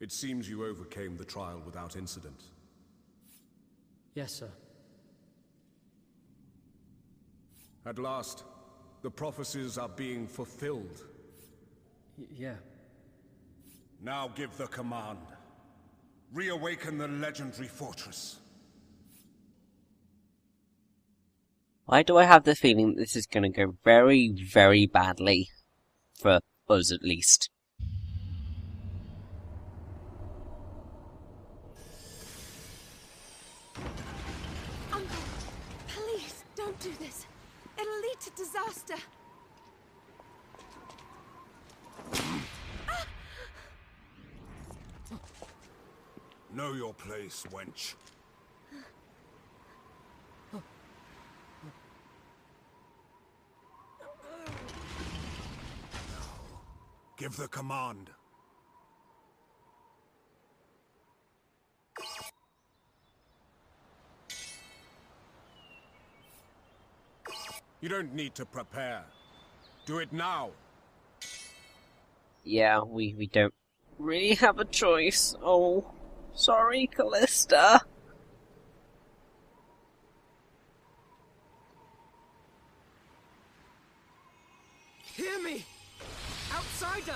It seems you overcame the trial without incident. Yes, sir. At last, the prophecies are being fulfilled. Yeah. Now give the command. Reawaken the legendary fortress. Why do I have the feeling that this is going to go very, very badly? For us, at least. Uncle, please, don't do this. It'll lead to disaster. Know your place, wench. Give the command. You don't need to prepare. Do it now. Yeah, we don't really have a choice. Oh, sorry, Callista. Hear me! Outsider!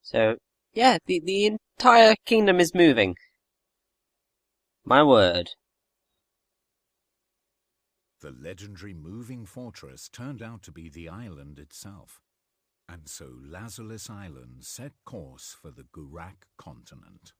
So, yeah, the entire kingdom is moving. My word. The legendary moving fortress turned out to be the island itself. And so Lazulis Island set course for the Gurak continent.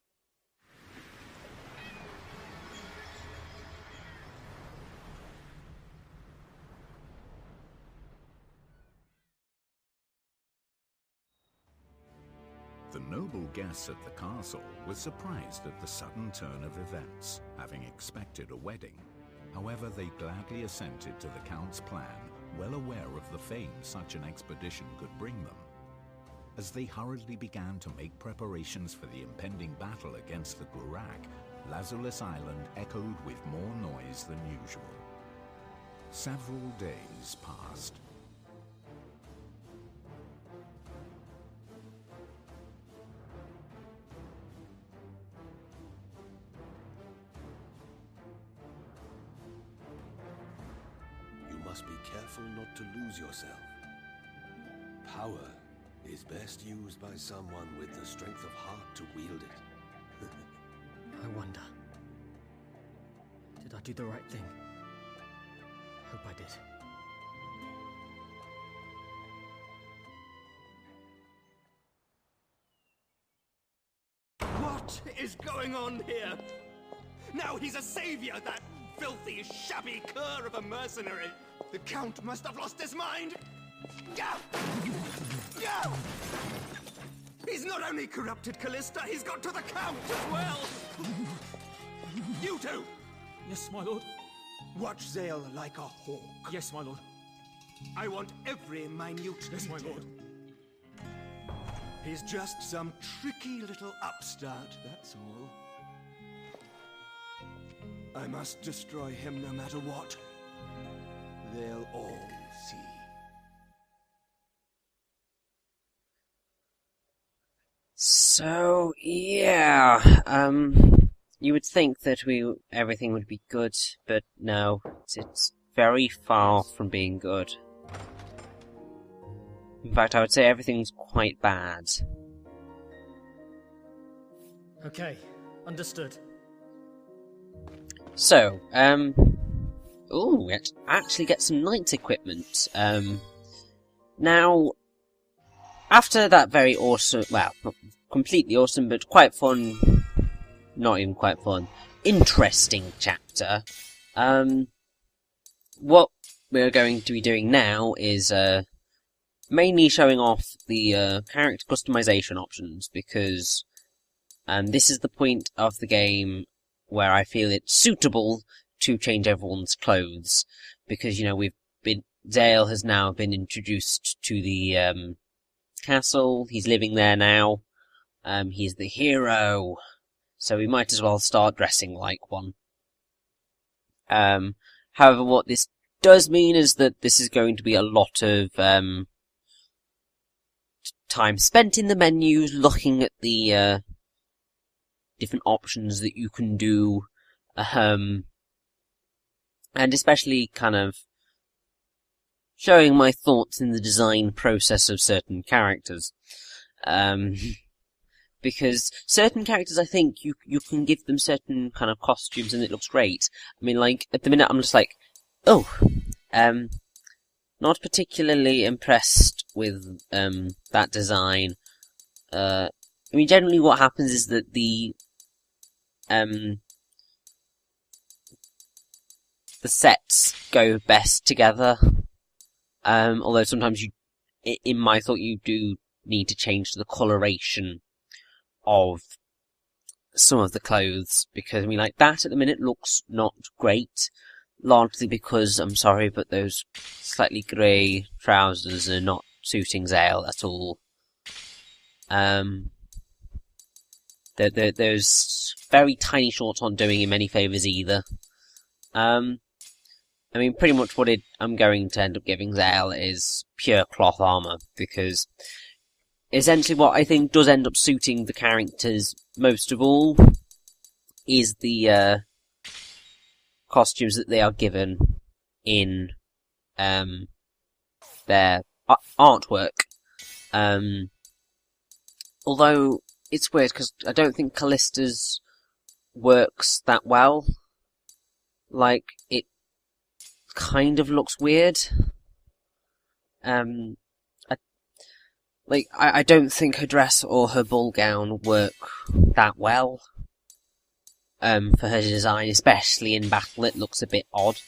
The noble guests at the castle were surprised at the sudden turn of events, having expected a wedding. However, they gladly assented to the Count's plan, well aware of the fame such an expedition could bring them. As they hurriedly began to make preparations for the impending battle against the Gurak, Lazulis Island echoed with more noise than usual. Several days passed. Must be careful not to lose yourself. Power is best used by someone with the strength of heart to wield it. I wonder. Did I do the right thing? Hope I did. What is going on here? Now he's a savior, that filthy, shabby cur of a mercenary. The Count must have lost his mind! He's not only corrupted Callista, he's got to the Count as well! You two! Yes, my lord. Watch Zael like a hawk. Yes, my lord. I want every minute Yes, my detail. lord. He's just some tricky little upstart, that's all. I must destroy him no matter what. They'll all see. So, yeah, you would think that everything would be good, but no, it's very far from being good. In fact, I would say everything's quite bad. Okay, understood. So, ooh, we actually get some knights equipment. Now, after that very awesome, well, not completely awesome, but quite fun, not even quite fun, interesting chapter, what we're going to be doing now is, mainly showing off the, character customization options, because, this is the point of the game where I feel it's suitable to change everyone's clothes, because, you know, Zael has now been introduced to the, castle, he's living there now, he's the hero, so we might as well start dressing like one. However, what this does mean is that this is going to be a lot of, time spent in the menus, looking at the, different options that you can do, and especially kind of showing my thoughts in the design process of certain characters. Because certain characters, I think, you can give them certain kind of costumes and it looks great. I mean, like, at the minute I'm just like, oh, not particularly impressed with, that design. I mean, generally what happens is that the sets go best together. Although sometimes in my thought, you do need to change the coloration of some of the clothes, because, I mean, like, that at the minute looks not great, largely because, I'm sorry, but those slightly grey trousers are not suiting Zael at all. Those very tiny shorts aren't doing him any favours either. I mean, pretty much what I'm going to end up giving Zael is pure cloth armour, because essentially what I think does end up suiting the characters most of all is the costumes that they are given in their artwork. Although it's weird because I don't think Callista's works that well. Like, it kind of looks weird. I don't think her dress or her ball gown work that well. For her design, especially in battle, it looks a bit odd.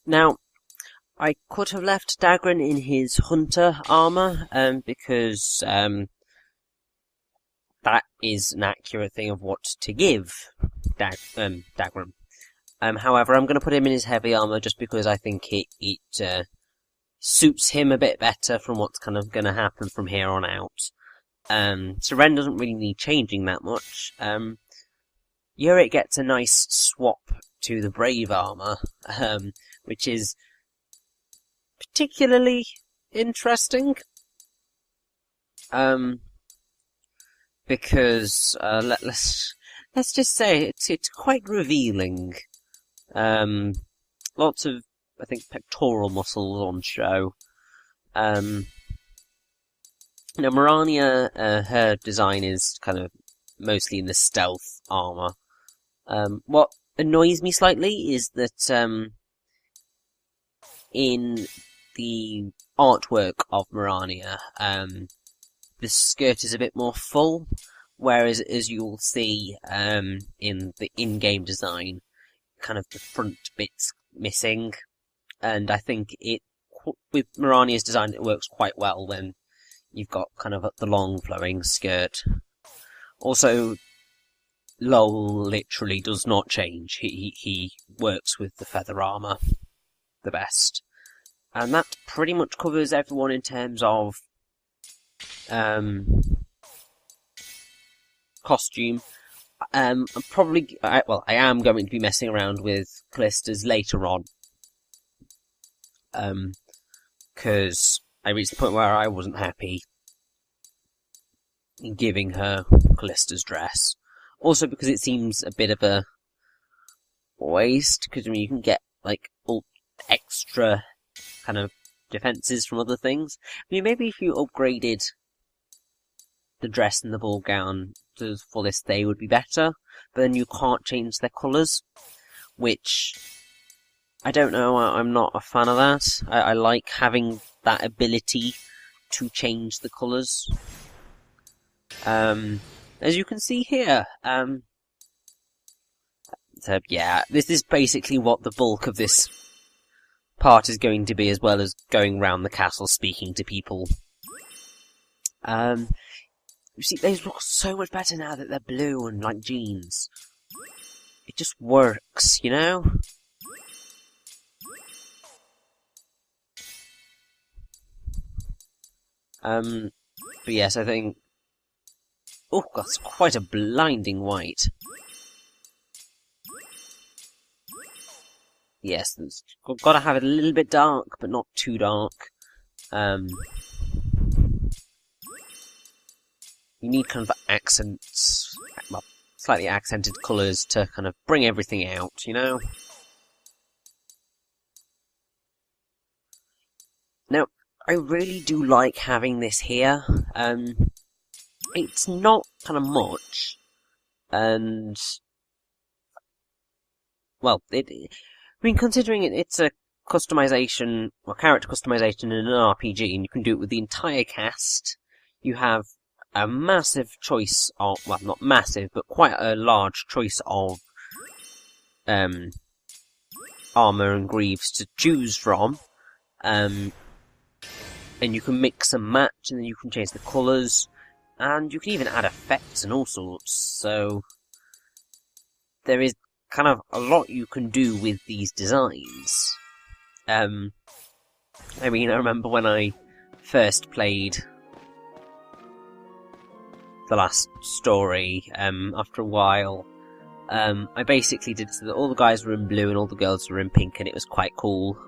Now, I could have left Dagran in his hunter armour, because, that is an accurate thing of what to give Dagran. However, I'm going to put him in his heavy armour just because I think it suits him a bit better from what's kind of going to happen from here on out. Syrenne doesn't really need changing that much. Yurick gets a nice swap to the brave armour, which is particularly interesting. Because let's just say it's quite revealing. Lots of, I think, pectoral muscles on show. Now, Mirania, her design is kind of mostly in the stealth armour. What annoys me slightly is that, in the artwork of Mirania, the skirt is a bit more full, whereas, as you'll see, in the in-game design, kind of the front bit's missing. And I think with Mirania's design, it works quite well when you've got kind of the long flowing skirt. Also, Lowell literally does not change. He works with the feather armour the best. And that pretty much covers everyone in terms of costume. I am going to be messing around with Callista's later on. Because I reached the point where I wasn't happy. giving her Callista's dress. Also because it seems a bit of a waste, because I mean, you can get like all extra kind of defenses from other things. I mean, maybe if you upgraded the dress and the ball gown to the fullest, they would be better, but then you can't change their colours, which I don't know, I'm not a fan of that. I like having that ability to change the colours. As you can see here, so yeah, this is basically what the bulk of this part is going to be, as well as going round the castle speaking to people. You see, they look so much better now that they're blue and like jeans. It just works, you know? But yes, I think... Oh, that's quite a blinding white. Yes, it's got to have it a little bit dark, but not too dark. You need kind of accents, well, slightly accented colours to kind of bring everything out, you know? Now, I really do like having this here. It's not kind of much, and well, I mean, considering it's a customization, or character customization in an RPG, and you can do it with the entire cast, you have a massive choice of, well, not massive, but quite a large choice of armor and greaves to choose from, and you can mix and match, and then you can change the colours, and you can even add effects and all sorts, so there is kind of a lot you can do with these designs. I mean, I remember when I first played the last story, after a while, I basically did so that all the guys were in blue and all the girls were in pink, and it was quite cool.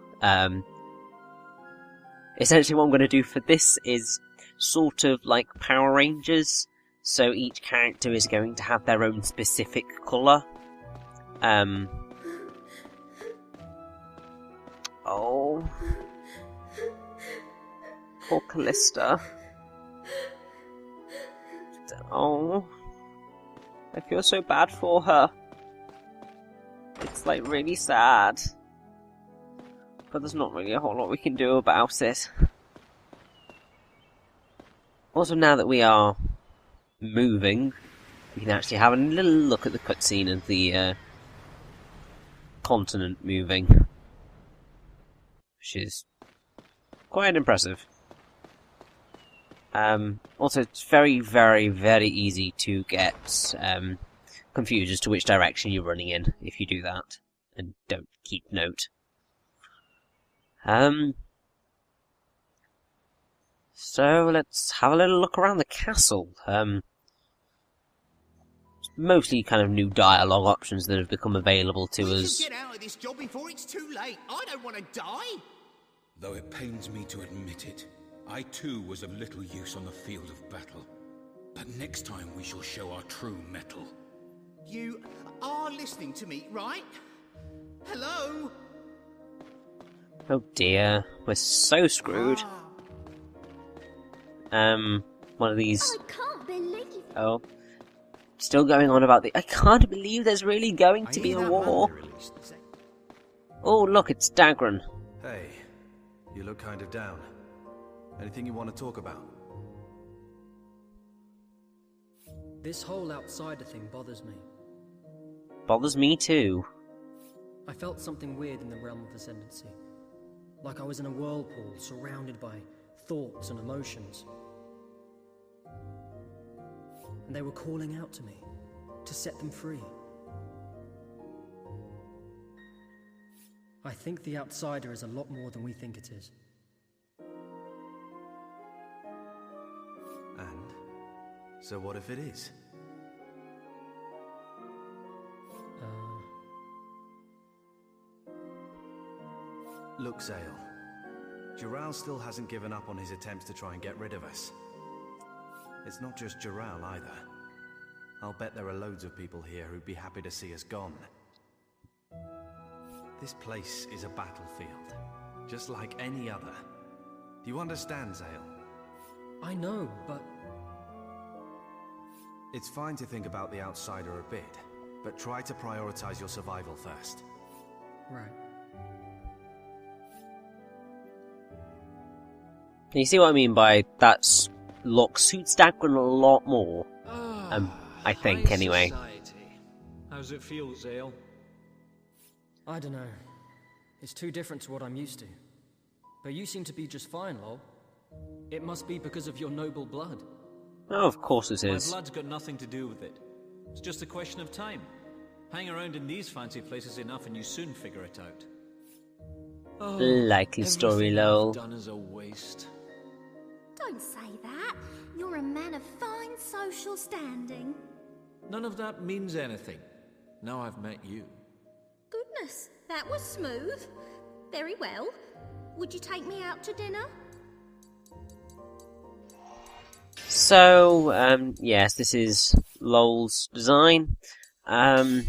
Essentially what I'm going to do for this is sort of like Power Rangers, so each character is going to have their own specific colour. Oh. Poor Callista. Oh. I feel so bad for her. It's like really sad. But there's not really a whole lot we can do about it. Also, now that we are moving, we can actually have a little look at the cutscene of the continent moving, which is quite impressive. Also, it's very, very, very easy to get confused as to which direction you're running in if you do that and don't keep note. So let's have a little look around the castle. Mostly kind of new dialogue options that have become available to us. Get out of this job before it's too late. I don't want to die. Though it pains me to admit it, I too was of little use on the field of battle. But next time we shall show our true mettle. You are listening to me, right? Hello? Oh dear, we're so screwed. One of these... I can't believe it. Oh. Still going on about the... I can't believe there's really going to be a war. Oh, look, it's Dagran. Hey, you look kind of down. Anything you want to talk about? This whole outsider thing bothers me. Bothers me too. I felt something weird in the realm of ascendancy. Like I was in a whirlpool surrounded by thoughts and emotions. And they were calling out to me to set them free. I think the outsider is a lot more than we think it is. And? So what if it is? Look, Zael. Zael still hasn't given up on his attempts to try and get rid of us. It's not just Zael either. I'll bet there are loads of people here who'd be happy to see us gone. This place is a battlefield, just like any other. Do you understand, Zael? I know, but... It's fine to think about the outsider a bit, but try to prioritize your survival first. Right. You see what I mean by that look suits Dagran a lot more. I think, anyway. Society. How's it feel, Zael? I don't know. It's too different to what I'm used to. But you seem to be just fine, Lowell. It must be because of your noble blood. Oh, of course it is. My blood's got nothing to do with it. It's just a question of time. Hang around in these fancy places enough and you soon figure it out. Oh, likely story, Lowell. I've done is a waste. Don't say that. You're a man of fine social standing. None of that means anything. Now I've met you. Goodness, that was smooth. Very well. Would you take me out to dinner? So, yes, this is Lowell's design. Rather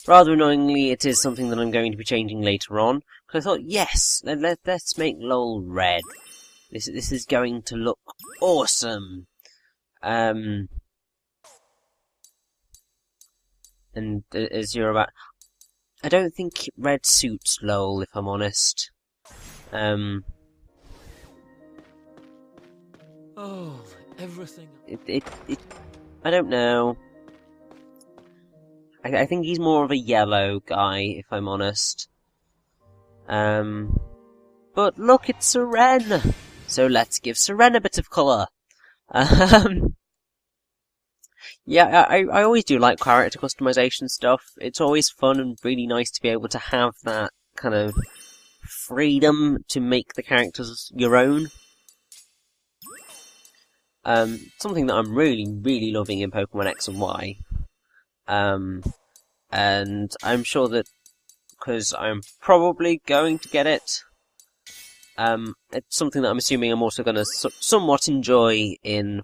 annoyingly, it is something that I'm going to be changing later on. Because I thought, yes, let's make Lowell red. This is going to look awesome. And as you're about... I don't think red suits Lowell, if I'm honest. Oh, everything... I don't know. I think he's more of a yellow guy, if I'm honest. But look, it's Syrenne! So let's give Syrenne a bit of colour. Yeah, I always do like character customization stuff. It's always fun and really nice to be able to have that kind of freedom to make the characters your own. Something that I'm really, really loving in Pokemon X and Y. And I'm sure that, because I'm probably going to get it, it's something that I'm assuming I'm also going to somewhat enjoy in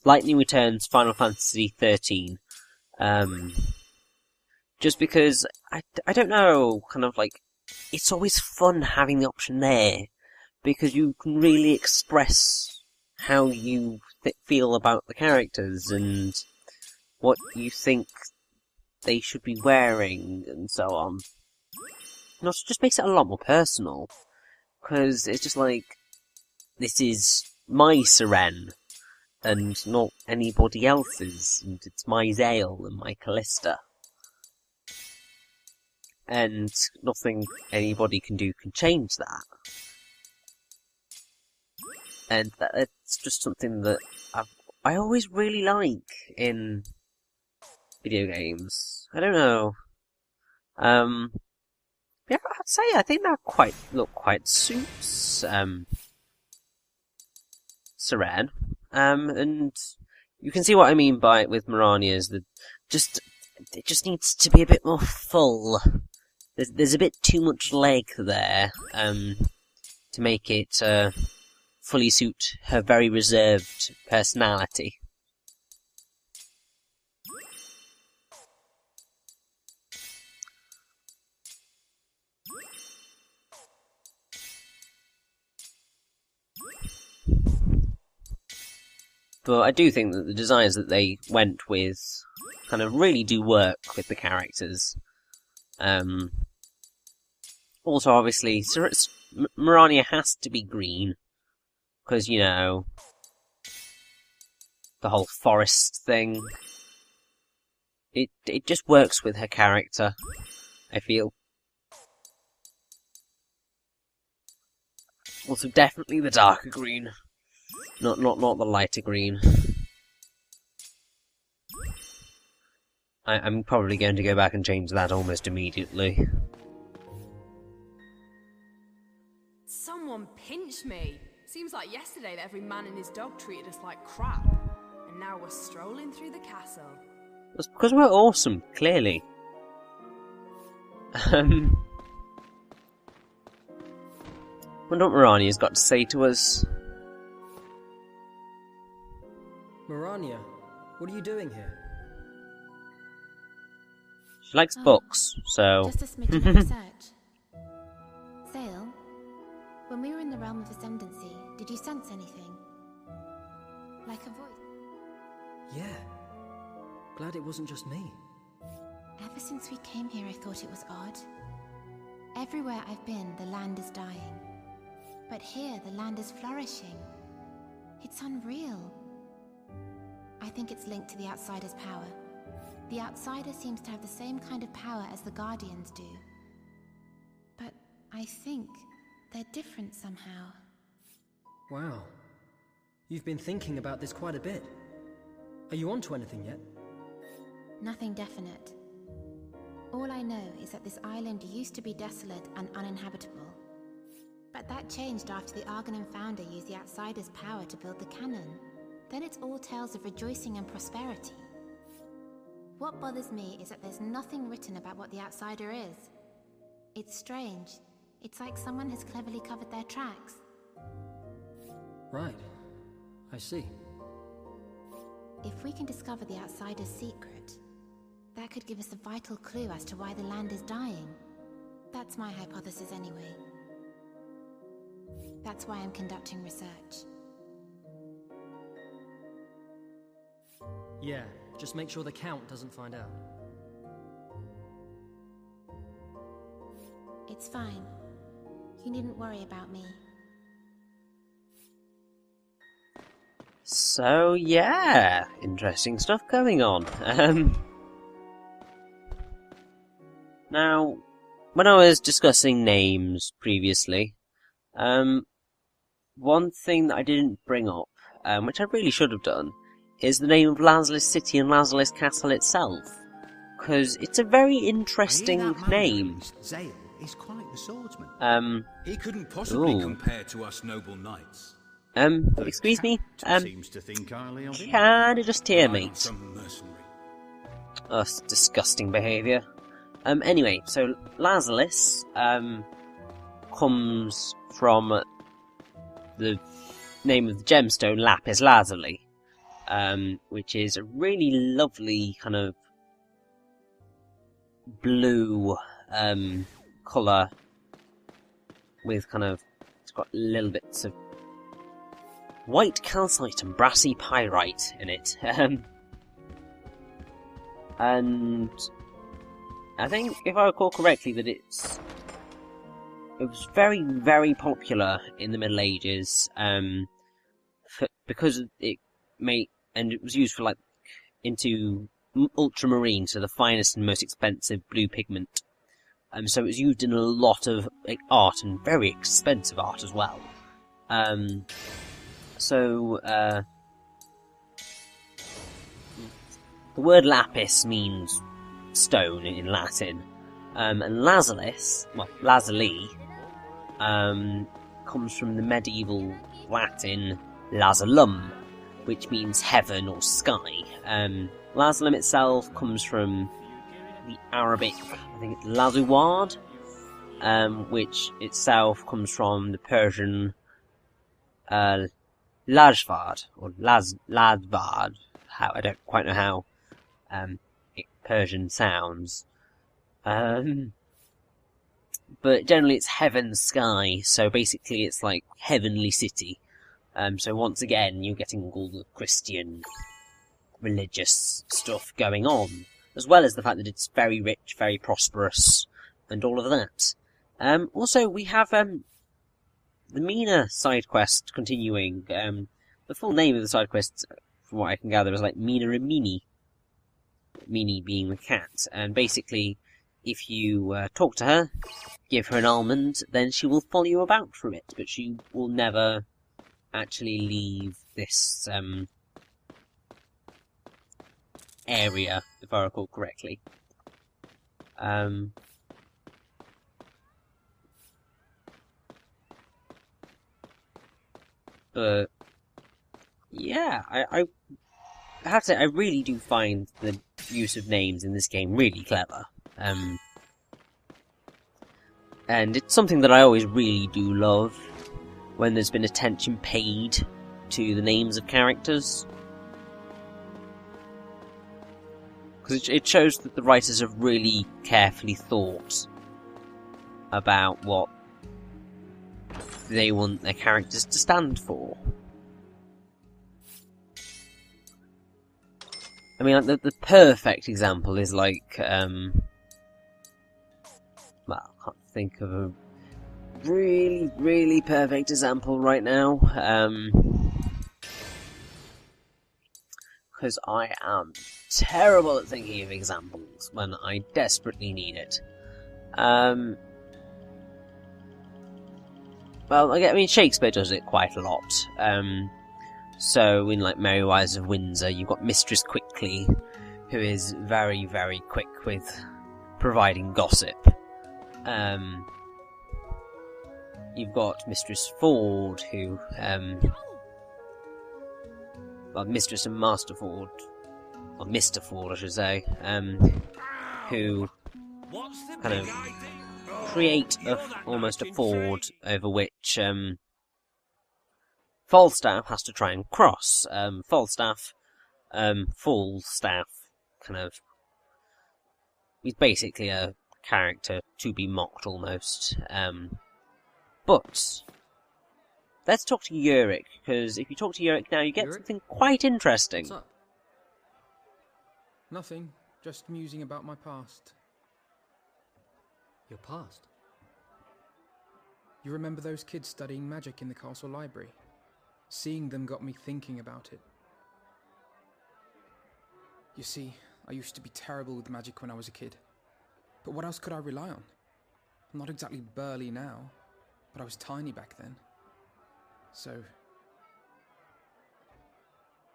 Lightning Returns Final Fantasy 13. Just because, I don't know, kind of like, it's always fun having the option there, because you can really express how you feel about the characters, and what you think they should be wearing, and so on. And also just makes it a lot more personal. Because it's just like, this is my Syrenne, and not anybody else's, and it's my Zael and my Callista. And nothing anybody can do can change that. And it's just something that I always really like in video games. I don't know. Yeah, I'd say I think that look quite suits Syrenne. And you can see what I mean by it with Mirania is that it just needs to be a bit more full. There's a bit too much leg there to make it fully suit her very reserved personality. But I do think that the designs that they went with kind of really do work with the characters. Also, obviously, Mirania has to be green. Because, you know, the whole forest thing. It just works with her character, I feel. Also, definitely the darker green. Not the lighter green. I'm probably going to go back and change that almost immediately. Someone pinched me. Seems like yesterday that every man and his dog treated us like crap. And now we're strolling through the castle. That's because we're awesome, clearly. Wonder what Mirania's got to say to us. Mirania, what are you doing here? She likes books, so... Just a smidgen of research. Zael, when we were in the realm of ascendancy, did you sense anything? Like a voice? Yeah. Glad it wasn't just me. Ever since we came here, I thought it was odd. Everywhere I've been, the land is dying. But here, the land is flourishing. It's unreal. I think it's linked to the Outsider's power. The Outsider seems to have the same kind of power as the Guardians do. But I think they're different somehow. Wow. You've been thinking about this quite a bit. Are you onto anything yet? Nothing definite. All I know is that this island used to be desolate and uninhabitable. But that changed after the Arganan founder used the Outsider's power to build the cannon. Then it's all tales of rejoicing and prosperity. What bothers me is that there's nothing written about what the Outsider is. It's strange. It's like someone has cleverly covered their tracks. Right. I see. If we can discover the Outsider's secret, that could give us a vital clue as to why the land is dying. That's my hypothesis anyway. That's why I'm conducting research. Yeah, just make sure the Count doesn't find out. It's fine. You needn't worry about me. So, yeah, interesting stuff going on. Now, when I was discussing names previously, one thing that I didn't bring up, which I really should have done, is the name of Lazulis City and Lazulis Castle itself. Because it's a very interesting name. Zael is quite the swordsman. He couldn't possibly compare to us noble knights. Excuse me? Seems to think highly of him. Can you just hear me? Some mercenary. Oh, it's disgusting behaviour. Anyway, so Lazulis, comes from the name of the gemstone Lapis Lazuli, which is a really lovely kind of blue, colour with kind of, it's got little bits of white calcite and brassy pyrite in it. And I think, if I recall correctly, that it was very, very popular in the Middle Ages, because it was used for, like, into ultramarine, so the finest and most expensive blue pigment. So it was used in a lot of art, and very expensive art as well. The word lapis means stone in Latin, and Lazulis, well, Lazuli, comes from the medieval Latin lazulum, which means heaven or sky. Lazulum itself comes from the Arabic, I think it's lazuwad, which itself comes from the Persian lajvad, or ladvad, I don't quite know how Persian sounds. But generally it's heaven, sky, so basically it's like heavenly city. So once again, you're getting all the Christian religious stuff going on, as well as the fact that it's very rich, very prosperous, and all of that. Also, we have the Mina side quest continuing. The full name of the side quest, from what I can gather, is like Mina and Mini. Mini being the cat, and basically, if you talk to her, give her an almond, then she will follow you about for it, but she will never actually leave this area, if I recall correctly. But yeah, I have to say, I really do find the use of names in this game really clever. And it's something that I always really do love, when there's been attention paid to the names of characters. Because it shows that the writers have really carefully thought about what they want their characters to stand for. I mean, like, the perfect example is like, well, I can't think of a really, really perfect example right now, because I am terrible at thinking of examples when I desperately need it. Well, I mean, Shakespeare does it quite a lot. So, in, like, Merry Wives of Windsor, you've got Mistress Quickly, who is very, very quick with providing gossip. You've got Mistress Ford, who, well, Mistress and Master Ford, or Mr. Ford, I should say, who kind of create almost a ford over which, Falstaff has to try and cross. Falstaff, Falstaff, kind of, he's basically a character to be mocked almost. But let's talk to Yurick, because if you talk to Yurick now, you get something quite interesting. What's up? Nothing, just musing about my past. Your past? You remember those kids studying magic in the castle library? Seeing them got me thinking about it. You see, I used to be terrible with magic when I was a kid. But what else could I rely on? I'm not exactly burly now, but I was tiny back then. So,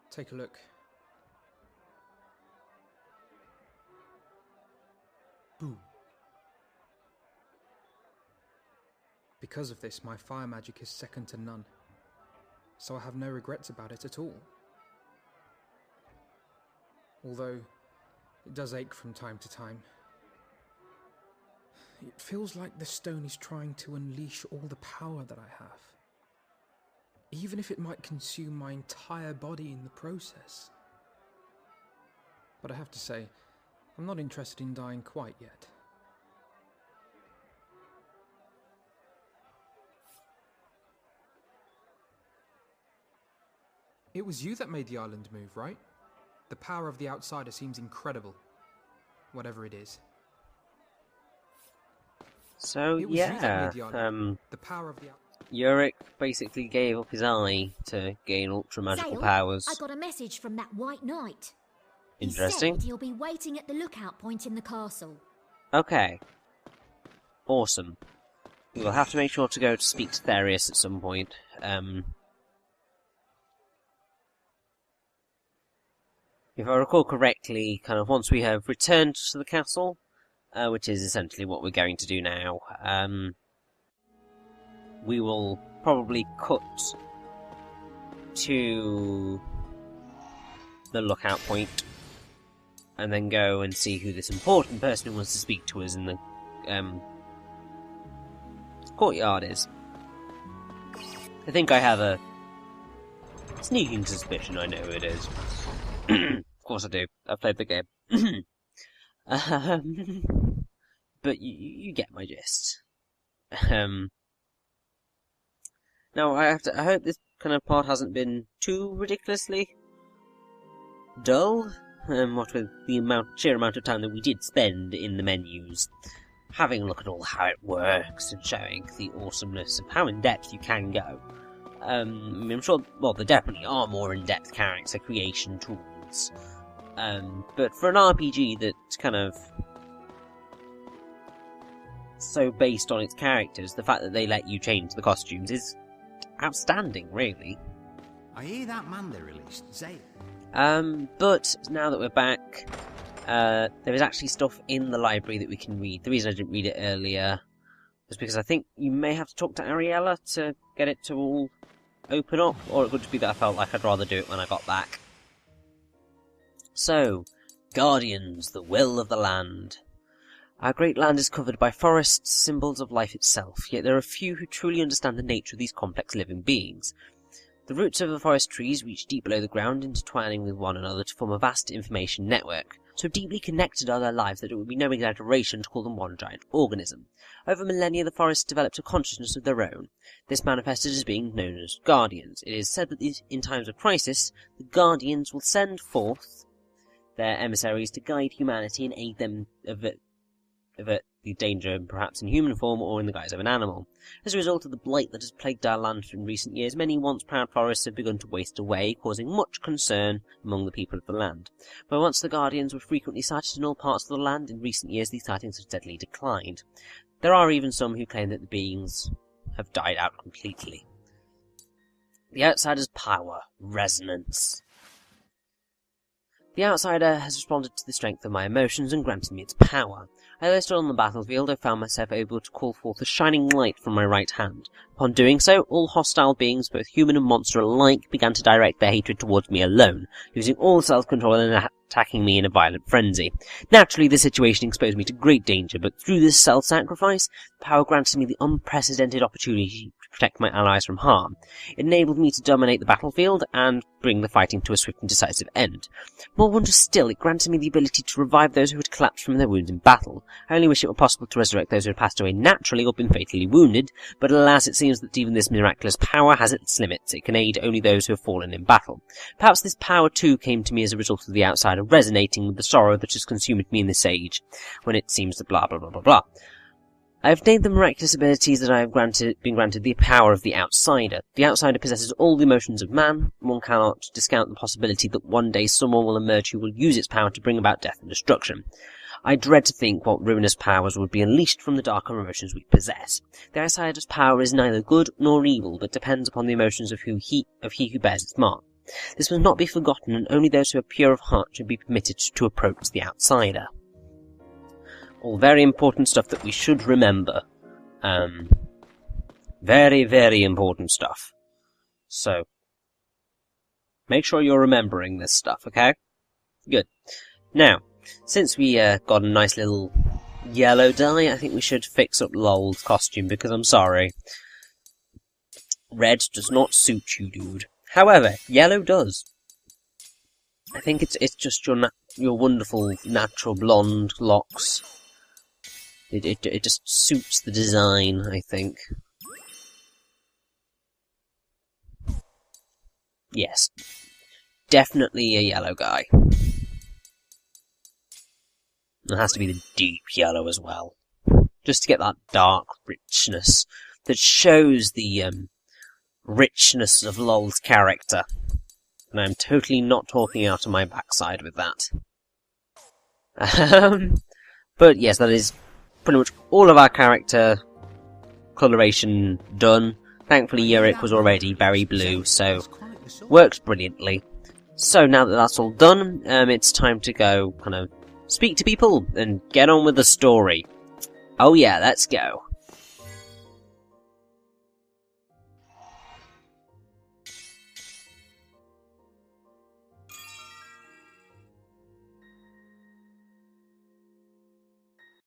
take a look. Boom. Because of this, my fire magic is second to none. So I have no regrets about it at all. Although, it does ache from time to time. It feels like the stone is trying to unleash all the power that I have. Even if it might consume my entire body in the process. But I have to say, I'm not interested in dying quite yet. It was you that made the island move, right? The power of the outsider seems incredible. Whatever it is. So, yeah, the power of the Yurick basically gave up his eye to gain ultra magical Zael, powers. I got a message from that White Knight. Interesting. He said he'll be waiting at the lookout point in the castle. Okay. Awesome. We'll have to make sure to go to speak to Therius at some point. If I recall correctly, kind of once we have returned to the castle, which is essentially what we're going to do now, we will probably cut to the lookout point, and then go and see who this important person who wants to speak to us in the courtyard is. I think I have a sneaking suspicion I know who it is. Of course I do. I've played the game. But you get my gist. Now, I hope this kind of part hasn't been too ridiculously dull. What with the sheer amount of time that we did spend in the menus, having a look at all how it works and showing the awesomeness of how in depth you can go. I mean, I'm sure, well, there definitely are more in-depth character creation tools. But for an RPG that's kind of so based on its characters, the fact that they let you change the costumes is outstanding, really. I hear that man they released, Zael. But now that we're back, there is actually stuff in the library that we can read. The reason I didn't read it earlier was because I think you may have to talk to Ariella to get it to all open up, or it could just be that I felt like I'd rather do it when I got back. So, Guardians, the will of the land. Our great land is covered by forests, symbols of life itself, yet there are few who truly understand the nature of these complex living beings. The roots of the forest trees reach deep below the ground, intertwining with one another to form a vast information network. So deeply connected are their lives that it would be no exaggeration to call them one giant organism. Over millennia, the forests developed a consciousness of their own. This manifested as being known as guardians. It is said that in times of crisis, the guardians will send forth their emissaries to guide humanity and aid them avert the danger, perhaps in human form or in the guise of an animal. As a result of the blight that has plagued our land in recent years, many once proud forests have begun to waste away, causing much concern among the people of the land. But once the Guardians were frequently sighted in all parts of the land, in recent years these sightings have steadily declined. There are even some who claim that the beings have died out completely. The Outsider's power. Resonance. The Outsider has responded to the strength of my emotions and granted me its power. As I stood on the battlefield, I found myself able to call forth a shining light from my right hand. Upon doing so, all hostile beings, both human and monster alike, began to direct their hatred towards me alone, using all self-control and attacking me in a violent frenzy. Naturally, the situation exposed me to great danger, but through this self-sacrifice, the power granted me the unprecedented opportunity to protect my allies from harm. It enabled me to dominate the battlefield and bring the fighting to a swift and decisive end. More wondrous still, it granted me the ability to revive those who had collapsed from their wounds in battle. I only wish it were possible to resurrect those who had passed away naturally or been fatally wounded, but alas, it seems that even this miraculous power has its limits. It can aid only those who have fallen in battle. Perhaps this power too came to me as a result of the Outsider resonating with the sorrow that has consumed me in this age, when it seems to blah blah blah blah blah. I have named the miraculous abilities that I have been granted the power of the Outsider. The Outsider possesses all the emotions of man. One cannot discount the possibility that one day someone will emerge who will use its power to bring about death and destruction. I dread to think what ruinous powers would be unleashed from the darker emotions we possess. The Outsider's power is neither good nor evil, but depends upon the emotions of he who bears its mark. This must not be forgotten, and only those who are pure of heart should be permitted to approach the Outsider. All very important stuff that we should remember. Very, very important stuff. So, make sure you're remembering this stuff, okay? Good. Now, since we got a nice little yellow dye, I think we should fix up Lowell's costume, because I'm sorry. Red does not suit you, dude. However, yellow does. I think it's just your wonderful natural blonde locks. It just suits the design, I think. Yes. Definitely a yellow guy. It has to be the deep yellow as well. Just to get that dark richness that shows the richness of Lowell's character. And I'm totally not talking out of my backside with that. But yes, that is pretty much all of our character coloration done. Thankfully Yurick was already very blue, so works brilliantly. So now that that's all done, it's time to go kind of speak to people and get on with the story. Oh yeah, let's go.